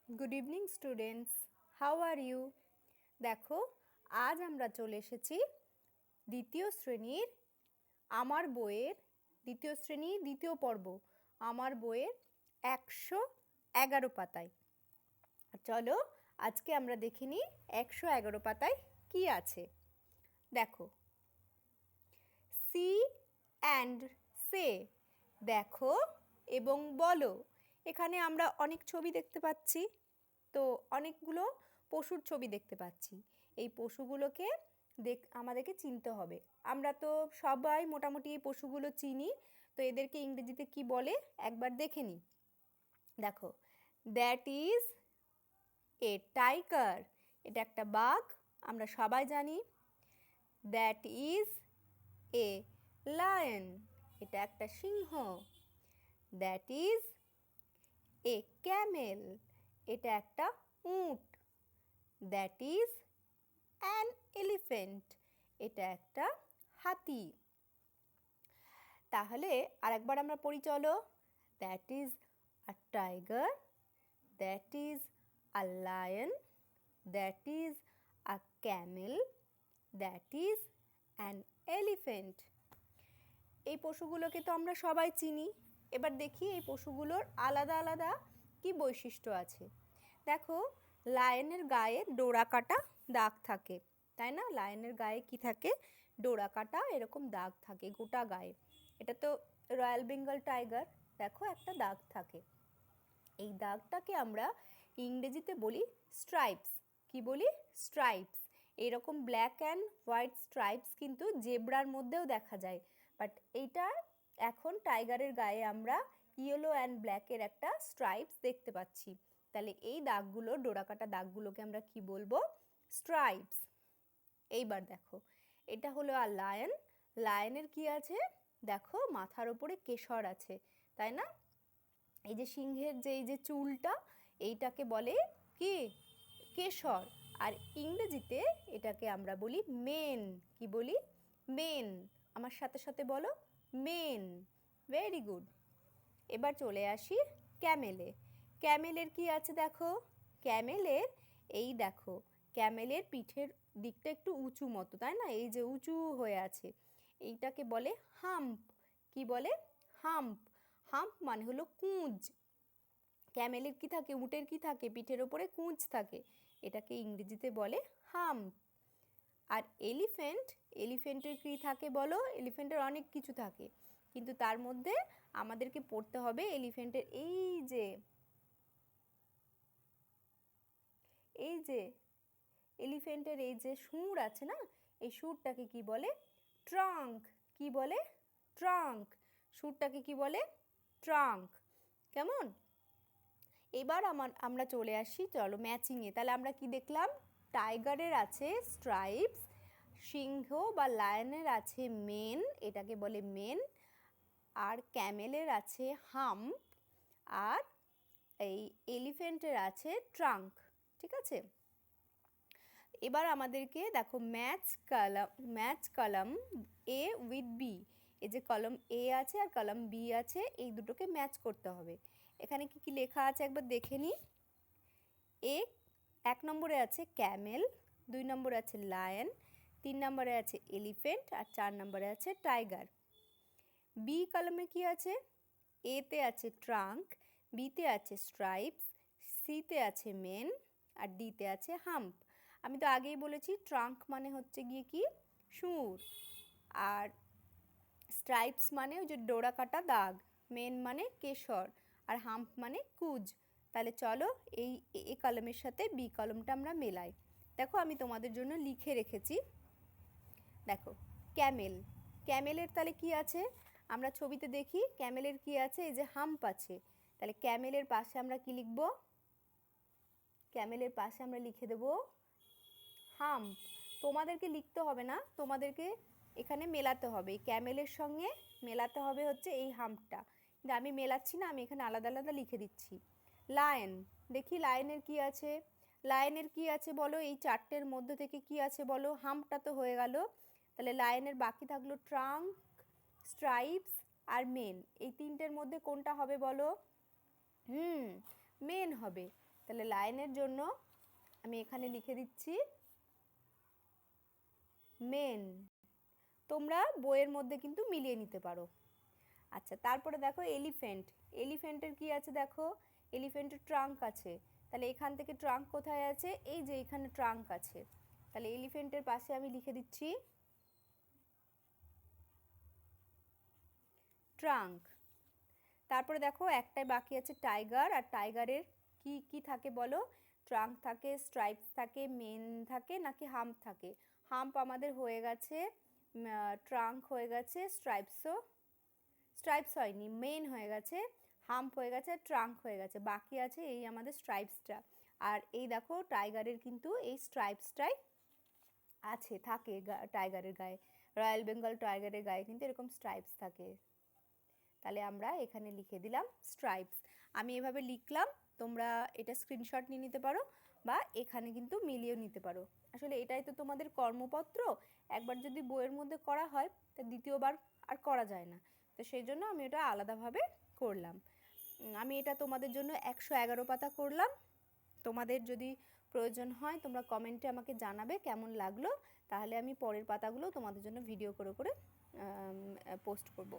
Good evening students, how are you? দেখো, আজ আমরা চলে এসেছি দ্বিতীয় শ্রেণীর আমার বইয়ের দ্বিতীয় শ্রেণী দ্বিতীয় পর্ব আমার বইয়ের 111 পাতায়। চলো আজকে আমরা দেখে নিই 111 পাতায় কি আছে। দেখো, সি অ্যান্ড সে, দেখো এবং বলো। এখানে আমরা অনেক ছবি দেখতে পাচ্ছি, তো অনেকগুলো পশুর ছবি দেখতে পাচ্ছি। এই পশুগুলোকে আমাদেরকে চিনতে হবে। আমরা তো সবাই মোটামুটি এই পশুগুলো চিনি, তো এদেরকে ইংরেজিতে কি বলে একবার দেখে নিই। দেখো, দ্যাট ইজ এ টাইগার, এটা একটা বাঘ, আমরা সবাই জানি। দ্যাট ইজ এ লায়ন, এটা একটা সিংহ। দ্যাট ইজ এ ক্যামেল, এটা একটা উট। দ্যাট ইজ অ্যান এলিফ্যান্ট, এটা একটা হাতি। তাহলে আরেকবার আমরা পড়ি চলো। That is a tiger, that is a lion, that is a Camel, that is an elephant. এই পশুগুলোকে তো আমরা সবাই চিনি। এবার দেখি এই পশুগুলোর আলাদা আলাদা কি বৈশিষ্ট্য আছে। দেখো, লায়নের গায়ে ডোরা কাটা দাগ থাকে, তাই না? লায়নের গায়ে কি থাকে? ডোরা কাটা এরকম দাগ থাকে গোটা গায়ে। এটা তো রয়্যাল বেঙ্গল টাইগার, দেখো একটা দাগ থাকে। এই দাগটাকে আমরা ইংরেজিতে বলি স্ট্রাইপস। কি বলি? স্ট্রাইপস। এরকম ব্ল্যাক অ্যান্ড হোয়াইট স্ট্রাইপস কিন্তু জেব্রার মধ্যেও দেখা যায়, বাট এইটা এখন টাইগারের গায়ে আমরা ইয়েলো অ্যান্ড ব্ল্যাকের একটা স্ট্রাইপস দেখতে পাচ্ছি। তাহলে এই দাগগুলো, ডোরাকাটা দাগগুলোকে আমরা কি বলবো? স্ট্রাইপস। এইবার দেখো, এটা হলো আর লায়ন। লায়নের কি আছে? দেখো, মাথার ওপরে কেশর আছে, তাই না? এই যে সিংহের যে এই যে চুলটা, এইটাকে বলে কি? কেশর। আর ইংরেজিতে এটাকে আমরা বলি মেন। কি বলি? মেন। আমার সাথে সাথে বলো, মেন। Very good. এবার চলে আসি ক্যামেলে। ক্যামেলের কি আছে দেখো? ক্যামেলের এই দেখো, ক্যামেলের পিঠের দিকটা একটু উঁচু মতো, তাই না? এই যে উঁচু হয়ে আছে, এইটাকে বলে হাম্প। কি বলে? হাম্প। হাম্প মানে হলো কুঁজ। ক্যামেলের কি থাকে? উটের কি থাকে? পিঠের ওপরে কুঁজ থাকে, এটাকে ইংরেজিতে বলে হাম্প। আর এলিফ্যান্ট, এলিফ্যান্টের কি থাকে বলো? এলিফ্যান্টের অনেক কিছু থাকে, কিন্তু তার মধ্যে আমাদেরকে পড়তে হবে এলিফ্যান্টের এই যে এলিফ্যান্টের এই যে সুর আছে না, এই সুরটাকে কি বলে? ট্রাঙ্ক। কি বলে? ট্রাঙ্ক। সুরটাকে কি বলে? ট্রাঙ্ক। কেমন? এবার আমরা চলে আসি চলো ম্যাচিংয়ে। তাহলে আমরা কি দেখলাম? টাইগারের আছে স্ট্রাইপস, সিংহ বা লায়নের আছে মেন, এটাকে বলে মেন, আর ক্যামেলের আছে হাম্প, আর এই এলিফ্যান্টের আছে ট্রাঙ্ক। ঠিক আছে? এবার আমাদেরকে দেখো match column A with B. এই যে কলম এ আছে আর কলম বি আছে, এই দুটোকে ম্যাচ করতে হবে। এখানে কি কি লেখা আছে একবার দেখে নিই। এক নম্বরে আছে ক্যামেল, 2 নম্বরে আছে লায়ন, 3 নম্বরে আছে এলিফ্যান্ট, আর 4 নম্বরে আছে টাইগার। বি কলমে কি আছে? এতে আছে ট্রাঙ্ক, বিতে আছে স্ট্রাইপস, সিতে আছে মেন, আর ডিতে আছে হাম্প। আমি তো আগেই বলেছি ট্রাঙ্ক মানে হচ্ছে গিয়ে কি? সুর। আর স্ট্রাইপস মানে ওই যে ডোরা কাটা দাগ, মেন মানে কেশর, আর হাম্প মানে কুজ। তাহলে চলো এই এ কলমের সাথে বি কলমটা আমরা মেলাই। দেখো, আমি তোমাদের জন্য লিখে রেখেছি। দেখো, ক্যামেল। ক্যামেলের তাহলে কি আছে? আমরা ছবিতে দেখি ক্যামেলের কি আছে? এই যে হাম্প আছে। তাহলে ক্যামেলের পাশে আমরা কি লিখব? ক্যামেলের পাশে আমরা লিখে দেব হাম্প। তোমাদেরকে লিখতে হবে না, তোমাদেরকে এখানে মেলাতে হবে। এই ক্যামেলের সঙ্গে মেলাতে হবে হচ্ছে এই হাম্পটা, কিন্তু আমি মেলাচ্ছি না, আমি এখানে আলাদা আলাদা লিখে দিচ্ছি। লায়ন, দেখি লায়নের কি আছে? লায়নের কি আছে বলো? এই চারটের মধ্যে থেকে কি আছে বলো? হাম্পটা তো হয়ে গেল, তাহলে লায়নের বাকি থাকলো ট্রাঙ্ক, স্ট্রাইপস আর মেন। এই তিনটের মধ্যে কোনটা হবে বলো? মেন হবে। তাহলে লায়নের জন্য আমি এখানে লিখে দিচ্ছি মেন। তোমরা বইয়ের মধ্যে কিন্তু মিলিয়ে নিতে পারো। আচ্ছা, তারপরে দেখো এলিফ্যান্ট। এলিফ্যান্টের কি আছে দেখো, এলিফ্যান্টের ট্রাঙ্ক আছে। তাহলে এখান থেকে ট্রাঙ্ক কোথায় আছে, এই যে এখানে ট্রাঙ্ক আছে। তাহলে এলিফ্যান্টের পাশে আমি লিখে দিচ্ছি ট্রাঙ্ক। তারপরে দেখো একটাই বাকি আছে টাইগার। আর টাইগারের কি কি থাকে বলো, ট্রাঙ্ক থাকে, স্ট্রাইপস থাকে, মেন থাকে নাকি হাম্প থাকে? হাম্প আমাদের হয়ে গেছে, ট্রাঙ্ক হয়ে গেছে, স্ট্রাইপস হয়নি, মেন হয়ে গেছে, হাম্প হয়ে গেছে, ট্রাঙ্ক হয়ে গেছে, বাকি আছে এই আমাদের স্ট্রাইপসটা। আর এই দেখো টাইগারের কিন্তু এই স্ট্রাইপসটাই আছে, থাকে টাইগারের গায়ে। রয়্যাল বেঙ্গল টাইগারের গায়ে কিন্তু এরকম স্ট্রাইপস থাকে। তাহলে আমরা এখানে লিখে দিলাম স্ট্রাইপস। আমি এভাবে লিখলাম, তোমরা এটা স্ক্রিনশট নিয়ে নিতে পারো বা এখানে কিন্তু মিলিয়েও নিতে পারো। আসলে এটাই তো তোমাদের কর্মপত্র, একবার যদি বইয়ের মধ্যে করা হয় তা দ্বিতীয়বার আর করা যায় না। তো সেই জন্য আমি এটা আলাদাভাবে করলাম। আমি এটা তোমাদের জন্য 111 পাতা করলাম। তোমাদের যদি প্রয়োজন হয় তোমরা কমেন্টে আমাকে জানাবে কেমন লাগলো, তাহলে আমি পরের পাতাগুলো তোমাদের জন্য ভিডিও করে করে পোস্ট করব।